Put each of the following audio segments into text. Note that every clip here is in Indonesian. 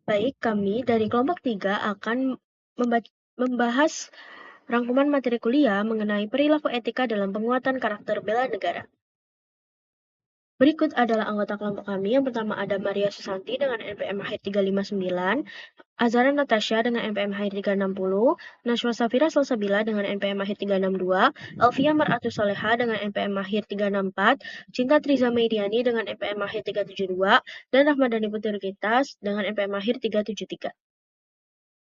Baik, kami dari kelompok 3 akan membahas rangkuman materi kuliah mengenai perilaku etika dalam penguatan karakter bela negara. Berikut adalah anggota kelompok kami. Yang pertama ada Maria Susanti dengan NPM akhir 359, Azara Natasha dengan NPM akhir 360, Nashwa Safira Salsabila dengan NPM akhir 362, Alfia Maratu Soleha dengan NPM akhir 364, Cinta Triza Mediani dengan NPM akhir 372, dan Rahmadani Putri Kitas dengan NPM akhir 373.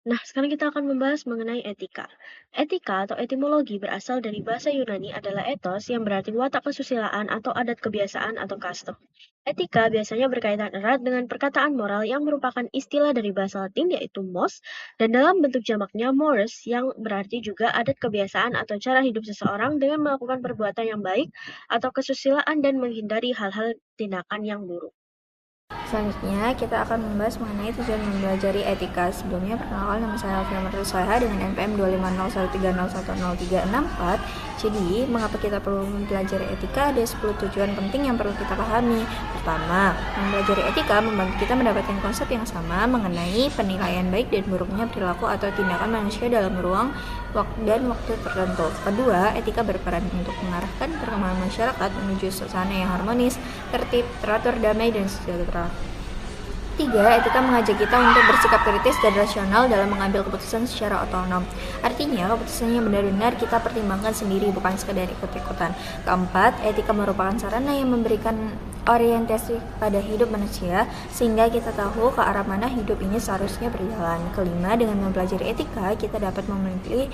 Nah, sekarang kita akan membahas mengenai etika. Etika atau etimologi berasal dari bahasa Yunani adalah ethos yang berarti watak kesusilaan atau adat kebiasaan atau custom. Etika biasanya berkaitan erat dengan perkataan moral yang merupakan istilah dari bahasa Latin yaitu mos, dan dalam bentuk jamaknya mores yang berarti juga adat kebiasaan atau cara hidup seseorang dengan melakukan perbuatan yang baik atau kesusilaan dan menghindari hal-hal tindakan yang buruk. Selanjutnya, kita akan membahas mengenai tujuan mempelajari etika. Sebelumnya, perkenalkan nama saya Alfian Martus Soleha dengan NPM 25013010364. Jadi, mengapa kita perlu mempelajari etika? Ada 10 tujuan penting yang perlu kita pahami. Pertama, mempelajari etika membantu kita mendapatkan konsep yang sama mengenai penilaian baik dan buruknya perilaku atau tindakan manusia dalam ruang dan waktu tertentu. Kedua, etika berperan untuk mengarahkan perkembangan masyarakat menuju suasana yang harmonis, tertib, teratur, damai, dan sejahtera. Tiga, etika mengajak kita untuk bersikap kritis dan rasional dalam mengambil keputusan secara otonom. Artinya, keputusannya benar-benar kita pertimbangkan sendiri, bukan sekedar ikut-ikutan. Keempat, etika merupakan sarana yang memberikan orientasi pada hidup manusia, sehingga kita tahu ke arah mana hidup ini seharusnya berjalan. Kelima, dengan mempelajari etika, kita dapat memiliki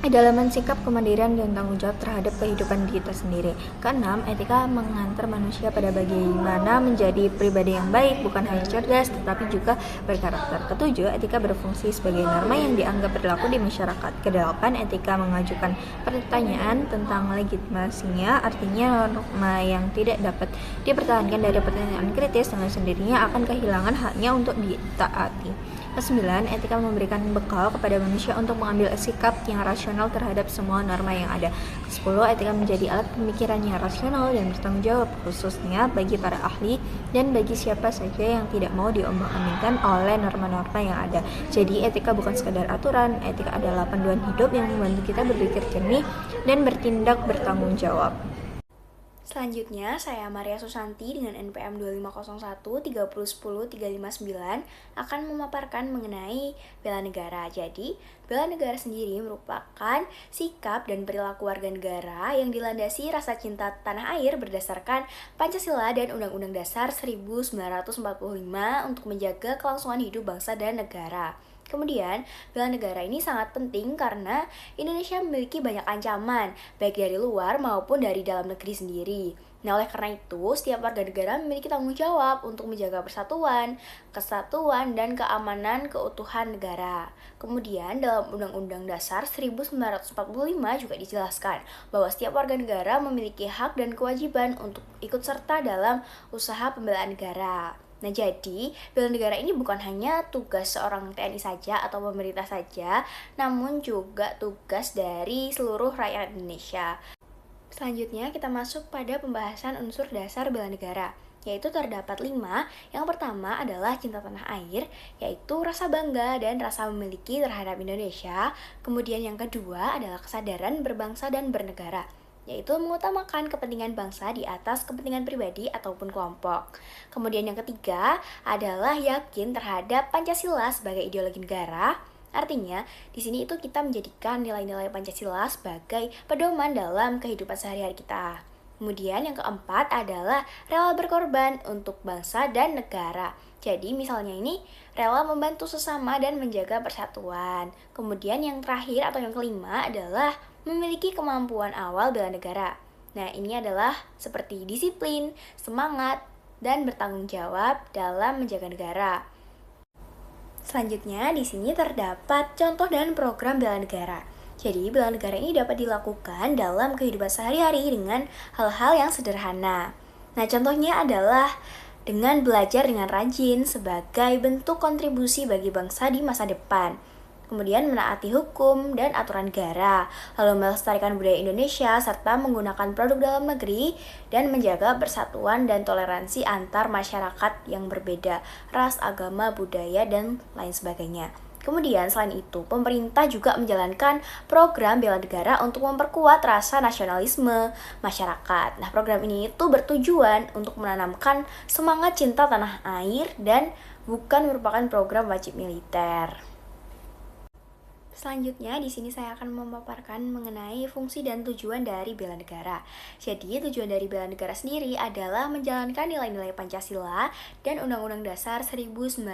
dalam sikap kemandirian dan tanggung jawab terhadap kehidupan kita sendiri. Keenam, etika mengantar manusia pada bagaimana menjadi pribadi yang baik, bukan hanya cerdas, tetapi juga berkarakter. Ketujuh, etika berfungsi sebagai norma yang dianggap berlaku di masyarakat. Kedelapan, etika mengajukan pertanyaan tentang legitimasinya, artinya norma yang tidak dapat dipertahankan dari pertanyaan kritis dengan sendirinya akan kehilangan haknya untuk ditaati. Kesembilan, etika memberikan bekal kepada manusia untuk mengambil sikap yang rasional terhadap semua norma yang ada. Kesepuluh, etika menjadi alat pemikiran yang rasional dan bertanggung jawab, khususnya bagi para ahli dan bagi siapa saja yang tidak mau diombang-ambingkan oleh norma-norma yang ada. Jadi, etika bukan sekadar aturan, etika adalah panduan hidup yang membantu kita berpikir jernih dan bertindak bertanggung jawab. Selanjutnya, saya Maria Susanti dengan NPM 2501 3010 359 akan memaparkan mengenai bela negara. Jadi, bela negara sendiri merupakan sikap dan perilaku warga negara yang dilandasi rasa cinta tanah air berdasarkan Pancasila dan Undang-Undang Dasar 1945 untuk menjaga kelangsungan hidup bangsa dan negara. Kemudian, bela negara ini sangat penting karena Indonesia memiliki banyak ancaman, baik dari luar maupun dari dalam negeri sendiri. Nah, oleh karena itu, setiap warga negara memiliki tanggung jawab untuk menjaga persatuan, kesatuan, dan keamanan keutuhan negara. Kemudian, dalam Undang-Undang Dasar 1945 juga dijelaskan bahwa setiap warga negara memiliki hak dan kewajiban untuk ikut serta dalam usaha pembelaan negara. Nah, jadi bela negara ini bukan hanya tugas seorang TNI saja atau pemerintah saja, namun juga tugas dari seluruh rakyat Indonesia. Selanjutnya kita masuk pada pembahasan unsur dasar bela negara, yaitu terdapat 5. Yang pertama adalah cinta tanah air, yaitu rasa bangga dan rasa memiliki terhadap Indonesia. Kemudian yang kedua adalah kesadaran berbangsa dan bernegara, yaitu mengutamakan kepentingan bangsa di atas kepentingan pribadi ataupun kelompok. Kemudian yang ketiga adalah yakin terhadap Pancasila sebagai ideologi negara. Artinya, di sini itu kita menjadikan nilai-nilai Pancasila sebagai pedoman dalam kehidupan sehari-hari kita. Kemudian yang keempat adalah rela berkorban untuk bangsa dan negara. Jadi misalnya ini rela membantu sesama dan menjaga persatuan. Kemudian yang terakhir atau yang kelima adalah memiliki kemampuan awal bela negara. Nah, ini adalah seperti disiplin, semangat, dan bertanggung jawab dalam menjaga negara. Selanjutnya, di sini terdapat contoh dan program bela negara. Jadi, bela negara ini dapat dilakukan dalam kehidupan sehari-hari dengan hal-hal yang sederhana. Nah, contohnya adalah dengan belajar dengan rajin sebagai bentuk kontribusi bagi bangsa di masa depan. kemudian menaati hukum dan aturan negara, lalu melestarikan budaya Indonesia serta menggunakan produk dalam negeri, dan menjaga persatuan dan toleransi antar masyarakat yang berbeda, ras, agama, budaya, dan lain sebagainya. Kemudian selain itu, pemerintah juga menjalankan program bela negara untuk memperkuat rasa nasionalisme masyarakat. Nah, program ini itu bertujuan untuk menanamkan semangat cinta tanah air dan bukan merupakan program wajib militer. Selanjutnya, di sini saya akan memaparkan mengenai fungsi dan tujuan dari bela negara. Jadi, tujuan dari bela negara sendiri adalah menjalankan nilai-nilai Pancasila dan Undang-Undang Dasar 1945,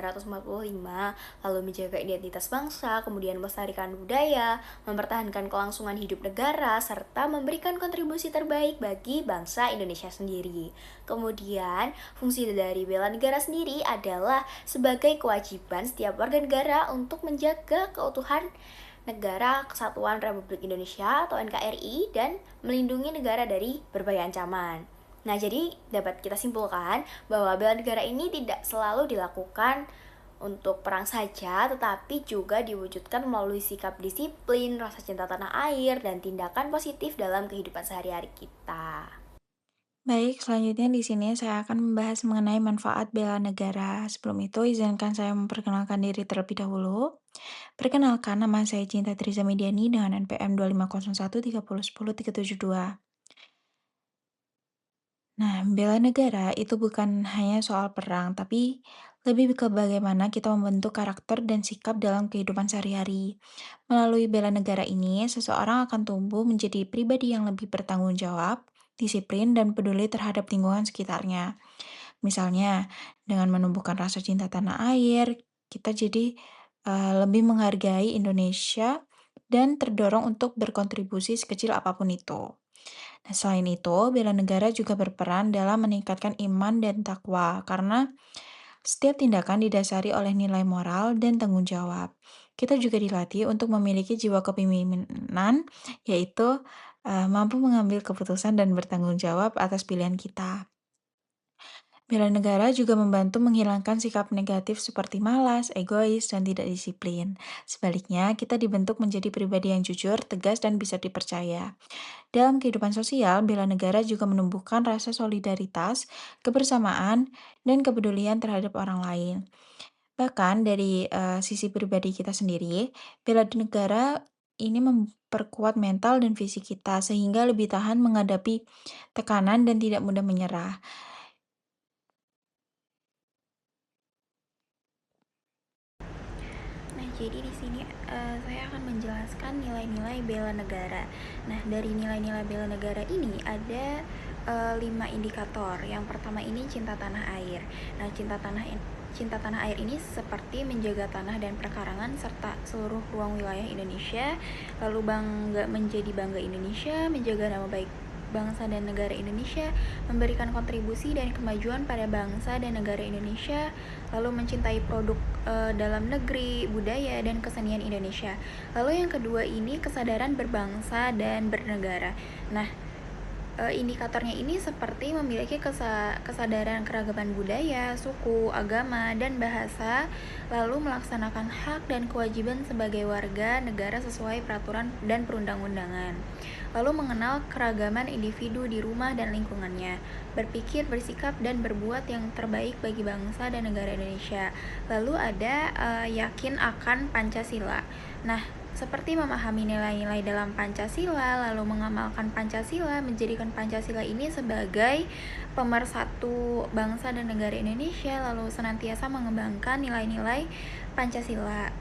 lalu menjaga identitas bangsa, kemudian melestarikan budaya, mempertahankan kelangsungan hidup negara, serta memberikan kontribusi terbaik bagi bangsa Indonesia sendiri. Kemudian, fungsi dari bela negara sendiri adalah sebagai kewajiban setiap warga negara untuk menjaga keutuhan Negara Kesatuan Republik Indonesia atau NKRI dan melindungi negara dari berbagai ancaman. Nah, jadi dapat kita simpulkan bahwa bela negara ini tidak selalu dilakukan untuk perang saja, tetapi juga diwujudkan melalui sikap disiplin, rasa cinta tanah air, dan tindakan positif dalam kehidupan sehari-hari kita. Baik, selanjutnya di sini saya akan membahas mengenai manfaat bela negara. Sebelum itu, izinkan saya memperkenalkan diri terlebih dahulu. Perkenalkan, nama saya Cinta Triza Mediani dengan NPM 250130100372. Nah, bela negara itu bukan hanya soal perang, tapi lebih ke bagaimana kita membentuk karakter dan sikap dalam kehidupan sehari-hari. Melalui bela negara ini, seseorang akan tumbuh menjadi pribadi yang lebih bertanggung jawab, disiplin, dan peduli terhadap lingkungan sekitarnya. Misalnya, dengan menumbuhkan rasa cinta tanah air, kita jadi lebih menghargai Indonesia dan terdorong untuk berkontribusi sekecil apapun itu. Nah, selain itu, bela negara juga berperan dalam meningkatkan iman dan takwa, karena setiap tindakan didasari oleh nilai moral dan tanggung jawab. Kita juga dilatih untuk memiliki jiwa kepemimpinan, yaitu mampu mengambil keputusan dan bertanggung jawab atas pilihan kita. Bela negara juga membantu menghilangkan sikap negatif seperti malas, egois, dan tidak disiplin. Sebaliknya, kita dibentuk menjadi pribadi yang jujur, tegas, dan bisa dipercaya. Dalam kehidupan sosial, bela negara juga menumbuhkan rasa solidaritas, kebersamaan, dan kepedulian terhadap orang lain. Bahkan dari sisi pribadi kita sendiri, bela negara ini memperkuat mental dan fisik kita sehingga lebih tahan menghadapi tekanan dan tidak mudah menyerah. Nah, jadi di sini saya akan menjelaskan nilai-nilai bela negara. Nah, dari nilai-nilai bela negara ini ada 5 indikator. Yang pertama ini cinta tanah air. Nah, cinta tanah air ini seperti menjaga tanah dan perkarangan serta seluruh ruang wilayah Indonesia, lalu menjadi bangga Indonesia, menjaga nama baik bangsa dan negara Indonesia, memberikan kontribusi dan kemajuan pada bangsa dan negara Indonesia, lalu mencintai produk dalam negeri, budaya, dan kesenian Indonesia. Lalu yang kedua ini kesadaran berbangsa dan bernegara. Nah, indikatornya ini seperti memiliki kesadaran keragaman budaya, suku, agama, dan bahasa, lalu melaksanakan hak dan kewajiban sebagai warga negara sesuai peraturan dan perundang-undangan, lalu mengenal keragaman individu di rumah dan lingkungannya, berpikir, bersikap, dan berbuat yang terbaik bagi bangsa dan negara Indonesia. Lalu ada yakin akan Pancasila. Nah, seperti memahami nilai-nilai dalam Pancasila, lalu mengamalkan Pancasila, menjadikan Pancasila ini sebagai pemersatu bangsa dan negara Indonesia, lalu senantiasa mengembangkan nilai-nilai Pancasila.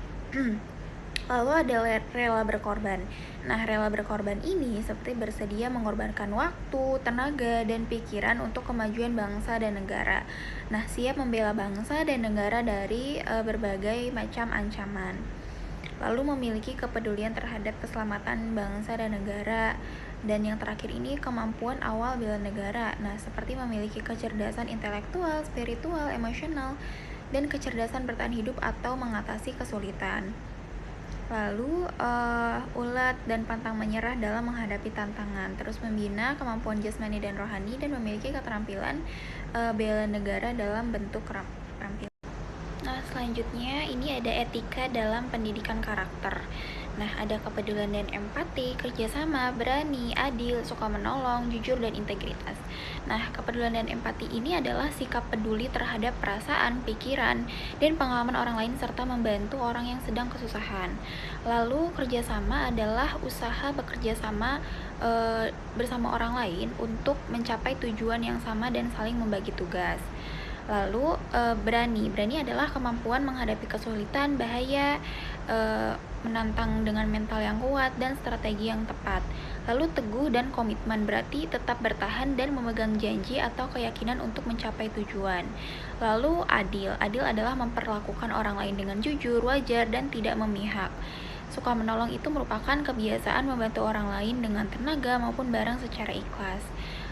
Lalu ada rela berkorban. Nah, rela berkorban ini seperti bersedia mengorbankan waktu, tenaga, dan pikiran untuk kemajuan bangsa dan negara. Nah, siap membela bangsa dan negara dari berbagai macam ancaman. Lalu memiliki kepedulian terhadap keselamatan bangsa dan negara. Dan yang terakhir ini kemampuan awal bela negara. Nah, seperti memiliki kecerdasan intelektual, spiritual, emosional, dan kecerdasan bertahan hidup atau mengatasi kesulitan. Lalu ulet dan pantang menyerah dalam menghadapi tantangan, terus membina kemampuan jasmani dan rohani, dan memiliki keterampilan bela negara dalam bentuk keterampilan. Nah, selanjutnya ini ada etika dalam pendidikan karakter. Nah, ada kepedulian dan empati, kerjasama, berani, adil, suka menolong, jujur, dan integritas. Nah, kepedulian dan empati ini adalah sikap peduli terhadap perasaan, pikiran, dan pengalaman orang lain serta membantu orang yang sedang kesusahan. Lalu, kerjasama adalah usaha bekerja sama bersama orang lain untuk mencapai tujuan yang sama dan saling membagi tugas. Lalu berani adalah kemampuan menghadapi kesulitan, bahaya, menantang dengan mental yang kuat dan strategi yang tepat. Lalu teguh dan komitmen berarti tetap bertahan dan memegang janji atau keyakinan untuk mencapai tujuan. Lalu adil adalah memperlakukan orang lain dengan jujur, wajar, dan tidak memihak. Suka menolong itu merupakan kebiasaan membantu orang lain dengan tenaga maupun barang secara ikhlas.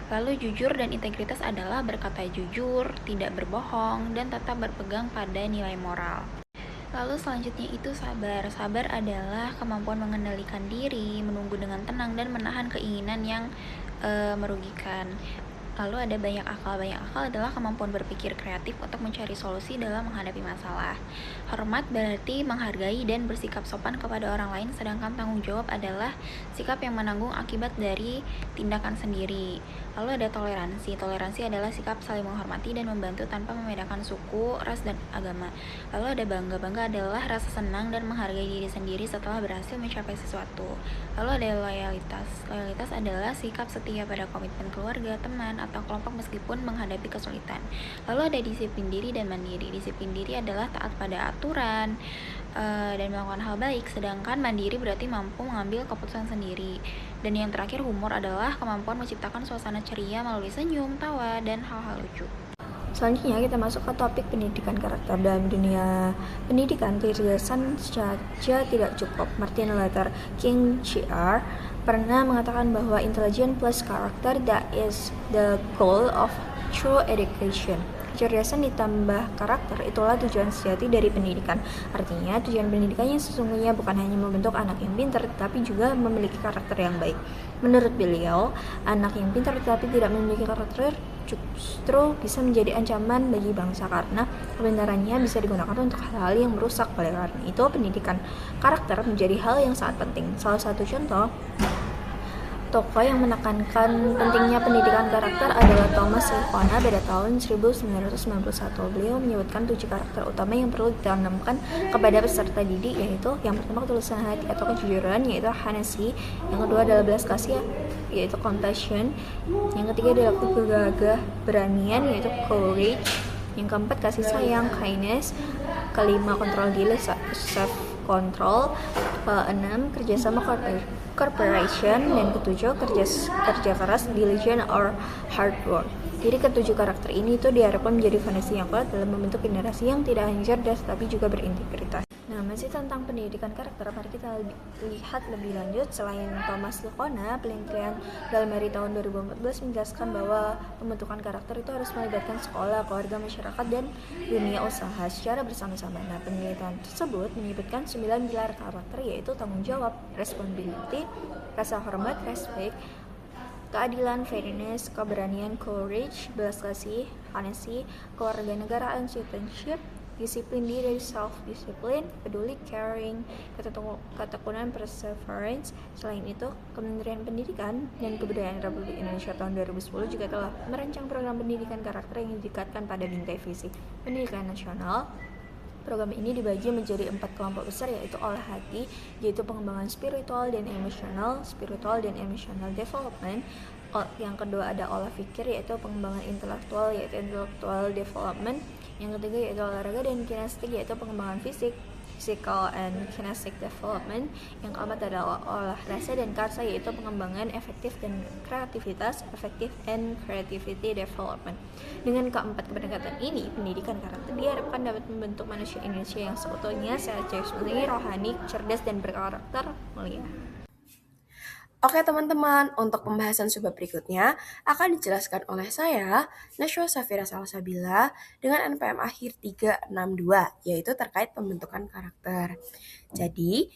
Lalu jujur dan integritas adalah berkata jujur, tidak berbohong, dan tetap berpegang pada nilai moral. Lalu selanjutnya itu sabar. Sabar adalah kemampuan mengendalikan diri, menunggu dengan tenang, dan menahan keinginan yang merugikan. Lalu ada banyak akal. Banyak akal adalah kemampuan berpikir kreatif untuk mencari solusi dalam menghadapi masalah. Hormat berarti menghargai dan bersikap sopan kepada orang lain, sedangkan tanggung jawab adalah sikap yang menanggung akibat dari tindakan sendiri. Lalu ada toleransi. Toleransi adalah sikap saling menghormati dan membantu tanpa membedakan suku, ras, dan agama. Lalu ada bangga. Bangga adalah rasa senang dan menghargai diri sendiri setelah berhasil mencapai sesuatu. Lalu ada loyalitas. Loyalitas adalah sikap setia pada komitmen keluarga, teman, atau kelompok meskipun menghadapi kesulitan. Lalu ada disiplin diri dan mandiri. Disiplin diri adalah taat pada aturan dan melakukan hal baik, sedangkan mandiri berarti mampu mengambil keputusan sendiri. Dan yang terakhir, humor adalah kemampuan menciptakan suasana ceria melalui senyum, tawa, dan hal-hal lucu. Selanjutnya kita masuk ke topik pendidikan karakter. Dalam dunia pendidikan, kecerdasan saja tidak cukup. Martin Luther King Jr. pernah mengatakan bahwa intelligence plus karakter, that is the goal of true education. Kecerdasan ditambah karakter, itulah tujuan sejati dari pendidikan. Artinya, tujuan pendidikan yang sesungguhnya bukan hanya membentuk anak yang pintar, tetapi juga memiliki karakter yang baik. Menurut beliau, anak yang pintar tetapi tidak memiliki karakter justru bisa menjadi ancaman bagi bangsa karena kepintarannya bisa digunakan untuk hal-hal yang merusak. Oleh karena itu, pendidikan karakter menjadi hal yang sangat penting. Salah satu contoh tokoh yang menekankan pentingnya pendidikan karakter adalah Thomas Lickona pada tahun 1991. Beliau menyebutkan 7 karakter utama yang perlu ditanamkan kepada peserta didik, yaitu yang pertama ketulusan hati atau kejujuran, yaitu honesty. Yang kedua adalah belas kasih, yaitu compassion. Yang ketiga adalah kegagah beranian, yaitu courage. Yang keempat kasih sayang, kindness. Kelima kontrol diri, self control. Keenam kerjasama, cooperation. Dan ketujuh kerja keras, diligent or hard work. Jadi ketujuh karakter ini tuh diharapkan menjadi fondasi yang kuat dalam membentuk generasi yang tidak hanya cerdas tapi juga berintegritas. Nah, masih tentang pendidikan karakter, mari kita lihat lebih lanjut. Selain Thomas Lickona, penelitian dalam hari tahun 2014 menjelaskan bahwa pembentukan karakter itu harus melibatkan sekolah, keluarga, masyarakat, dan dunia usaha secara bersama-sama. Nah, penelitian tersebut menyebutkan 9 pilar karakter, yaitu tanggung jawab, responsibility, rasa hormat, respect, keadilan, fairness, keberanian, courage, belas kasih, honesty, kewarganegaraan, citizenship, disiplin diri, self-discipline, peduli, caring, ketekunan, perseverance. Selain itu, Kementerian Pendidikan dan Kebudayaan Republik Indonesia tahun 2010 juga telah merancang program pendidikan karakter yang didekatkan pada bingkai visi pendidikan nasional. Program ini dibagi menjadi 4 kelompok besar, yaitu olah hati, yaitu pengembangan spiritual dan emotional development. Yang kedua ada olah pikir, yaitu pengembangan intelektual, yaitu intellectual development. Yang ketiga yaitu olahraga dan kinestik, yaitu pengembangan physical and kinestic development. Yang keempat adalah olah rasa dan karsa, yaitu pengembangan efektif dan kreativitas, effective and creativity development. Dengan keempat pendekatan ini, pendidikan karakter diharapkan dapat membentuk manusia Indonesia yang seutuhnya sehat, jasmani, rohani, cerdas, dan berkarakter mulia. Oke teman-teman, untuk pembahasan subbab berikutnya akan dijelaskan oleh saya, Nashwa Safira Salsabila, dengan NPM akhir 362, yaitu terkait pembentukan karakter. Jadi,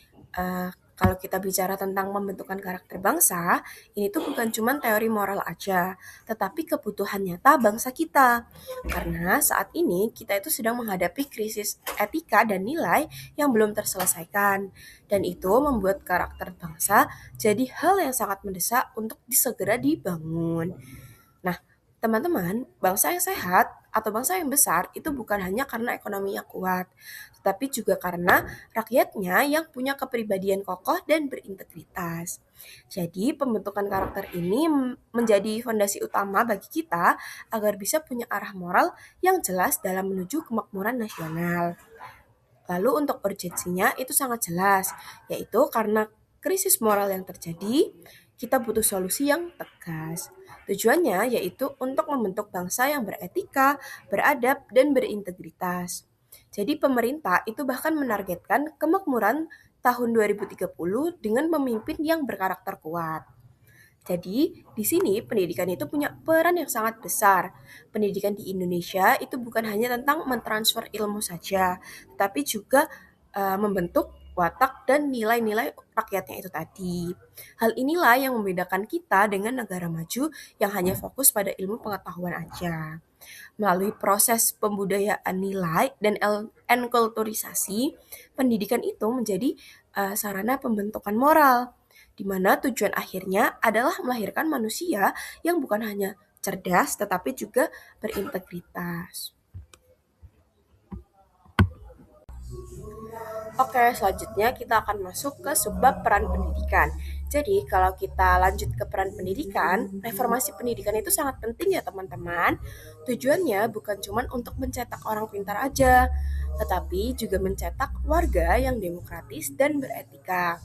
Kalau kita bicara tentang pembentukan karakter bangsa, ini tuh bukan cuma teori moral aja, tetapi kebutuhan nyata bangsa kita. Karena saat ini kita itu sedang menghadapi krisis etika dan nilai yang belum terselesaikan. Dan itu membuat karakter bangsa jadi hal yang sangat mendesak untuk disegera dibangun. Nah, teman-teman, bangsa yang sehat atau bangsa yang besar itu bukan hanya karena ekonomi yang kuat, tetapi juga karena rakyatnya yang punya kepribadian kokoh dan berintegritas. Jadi, pembentukan karakter ini menjadi fondasi utama bagi kita agar bisa punya arah moral yang jelas dalam menuju kemakmuran nasional. Lalu untuk urgensinya itu sangat jelas, yaitu karena krisis moral yang terjadi, kita butuh solusi yang tegas. Tujuannya yaitu untuk membentuk bangsa yang beretika, beradab, dan berintegritas. Jadi pemerintah itu bahkan menargetkan kemakmuran tahun 2030 dengan pemimpin yang berkarakter kuat. Jadi, di sini pendidikan itu punya peran yang sangat besar. Pendidikan di Indonesia itu bukan hanya tentang mentransfer ilmu saja, tetapi juga membentuk watak dan nilai-nilai rakyatnya itu tadi. Hal inilah yang membedakan kita dengan negara maju yang hanya fokus pada ilmu pengetahuan aja. Melalui proses pembudayaan nilai dan enkulturisasi, pendidikan itu menjadi sarana pembentukan moral, di mana tujuan akhirnya adalah melahirkan manusia yang bukan hanya cerdas tetapi juga berintegritas. Oke, selanjutnya kita akan masuk ke subbab peran pendidikan. Jadi, kalau kita lanjut ke peran pendidikan, reformasi pendidikan itu sangat penting ya teman-teman. Tujuannya bukan cuma untuk mencetak orang pintar aja, tetapi juga mencetak warga yang demokratis dan beretika.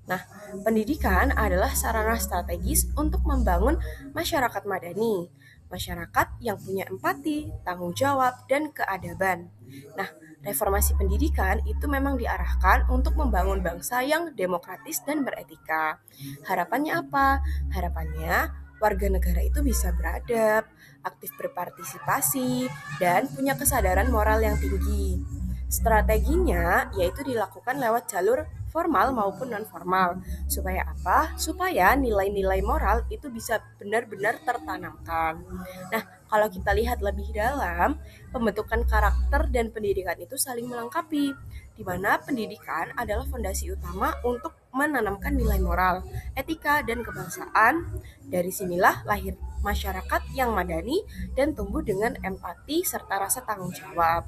Nah, pendidikan adalah sarana strategis untuk membangun masyarakat madani, masyarakat yang punya empati, tanggung jawab, dan keadaban. Nah, reformasi pendidikan itu memang diarahkan untuk membangun bangsa yang demokratis dan beretika. Harapannya apa? Harapannya warga negara itu bisa beradab, aktif berpartisipasi, dan punya kesadaran moral yang tinggi. Strateginya yaitu dilakukan lewat jalur formal maupun non-formal. Supaya apa? Supaya nilai-nilai moral itu bisa benar-benar tertanamkan. Nah, kalau kita lihat lebih dalam, pembentukan karakter dan pendidikan itu saling melengkapi, di mana pendidikan adalah fondasi utama untuk menanamkan nilai moral, etika, dan kebangsaan. Dari sinilah lahir masyarakat yang madani dan tumbuh dengan empati serta rasa tanggung jawab.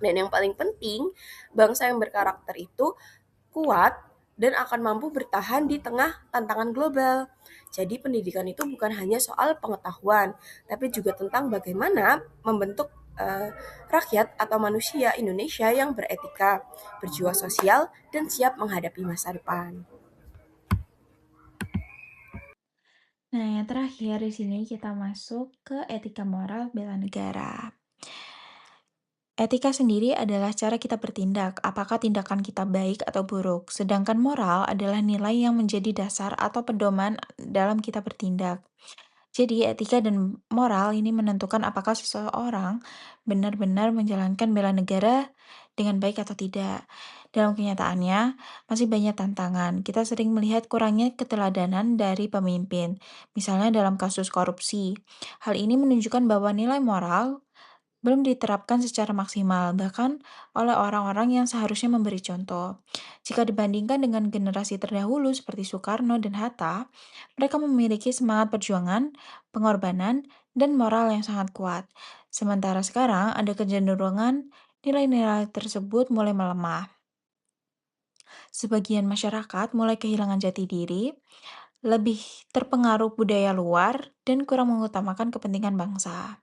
Dan yang paling penting, bangsa yang berkarakter itu kuat dan akan mampu bertahan di tengah tantangan global. Jadi pendidikan itu bukan hanya soal pengetahuan, tapi juga tentang bagaimana membentuk rakyat atau manusia Indonesia yang beretika, berjiwa sosial, dan siap menghadapi masa depan. Nah, yang terakhir di sini kita masuk ke etika moral bela negara. Etika sendiri adalah cara kita bertindak, apakah tindakan kita baik atau buruk. Sedangkan moral adalah nilai yang menjadi dasar atau pedoman dalam kita bertindak. Jadi, etika dan moral ini menentukan apakah seseorang benar-benar menjalankan bela negara dengan baik atau tidak. Dalam kenyataannya, masih banyak tantangan. Kita sering melihat kurangnya keteladanan dari pemimpin, misalnya dalam kasus korupsi. Hal ini menunjukkan bahwa nilai moral belum diterapkan secara maksimal, bahkan oleh orang-orang yang seharusnya memberi contoh. Jika dibandingkan dengan generasi terdahulu seperti Soekarno dan Hatta, mereka memiliki semangat perjuangan, pengorbanan, dan moral yang sangat kuat. Sementara sekarang ada kecenderungan nilai-nilai tersebut mulai melemah. Sebagian masyarakat mulai kehilangan jati diri, lebih terpengaruh budaya luar, dan kurang mengutamakan kepentingan bangsa.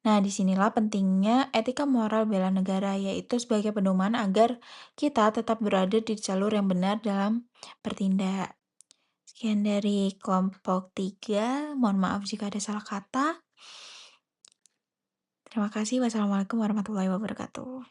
Nah, disinilah pentingnya etika moral bela negara, yaitu sebagai pedoman agar kita tetap berada di jalur yang benar dalam bertindak. Sekian dari kelompok 3, mohon maaf jika ada salah kata. Terima kasih, wassalamualaikum warahmatullahi wabarakatuh.